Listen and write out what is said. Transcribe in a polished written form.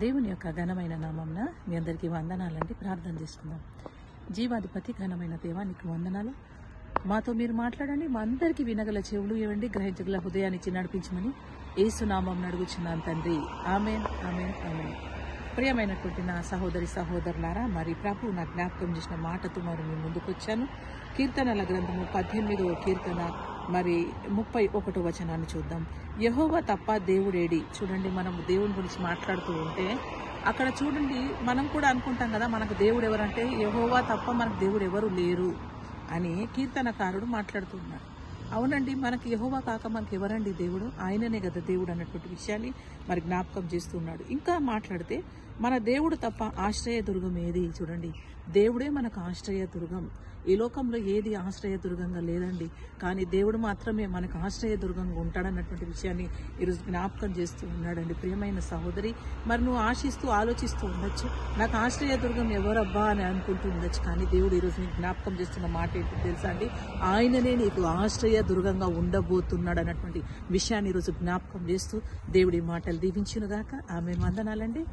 దేవుని యొక్క ఘనమైన నామంన మీ అందరికీ వందనాలండి. ప్రార్థన చేసుకుందాం. జీవాధిపతి ఘనమైన దేవా, నీకు వందనాలు. మాతో మీరు మాట్లాడండి. మా అందరికీ వినగల చెవులు ఇవ్వండి, గ్రహించగల హృదయాన్ని ఇచ్చి నడిపించమని యేసు నామం అడుగుచున్నాను తండ్రి. ఆమేన్, ఆమేన్, ఆమేన్. ప్రియమైనటువంటి నా సహోదరి సహోదరులారా, మరి ప్రభు నా జ్ఞాపకం చేసిన మాటతో మరి మీ ముందుకు వచ్చాను. కీర్తనల గ్రంథము 18వ కీర్తన మరి 31వ వచనాన్ని చూద్దాం. యెహోవా తప్ప దేవుడేడి. చూడండి, మనం దేవుని గురించి మాట్లాడుతూ ఉంటే అక్కడ చూడండి, మనం కూడా అనుకుంటాం కదా, మనకు దేవుడు ఎవరంటే యెహోవా తప్ప మనకు దేవుడు ఎవరు లేరు అని కీర్తనకారుడు మాట్లాడుతున్నాడు. అవునండి, మనకి యెహోవా కాక మనకి ఎవరండి దేవుడు? ఆయననే కదా దేవుడు అన్నటువంటి విషయాన్ని మరి జ్ఞాపకం చేస్తున్నాడు. ఇంకా మాట్లాడితే మన దేవుడు తప్ప ఆశ్రయ దుర్గం ఏది? చూడండి, దేవుడే మనకు ఆశ్రయ దుర్గం. ఈ లోకంలో ఏది ఆశ్రయ దుర్గంగా లేదండి, కానీ దేవుడు మాత్రమే మనకు ఆశ్రయ దుర్గంగా ఉంటాడన్నటువంటి విషయాన్ని ఈరోజు జ్ఞాపకం చేస్తూ ఉన్నాడండి. ప్రియమైన సహోదరి, మరి నువ్వు ఆలోచిస్తూ ఉండొచ్చు, నాకు ఆశ్రయ దుర్గం ఎవరబ్బా అని అనుకుంటూ ఉండొచ్చు. కానీ దేవుడు ఈరోజు నీకు జ్ఞాపకం చేస్తున్న మాట ఏంటో తెలుసా అండి? ఆయననే నీకు ఆశ్రయ దుర్గంగా ఉండబోతున్నాడు అన్నటువంటి విషయాన్ని ఈరోజు జ్ఞాపకం చేస్తూ దేవుడి మాటలు దీవించునుగాక. ఆమె వందనాలండి.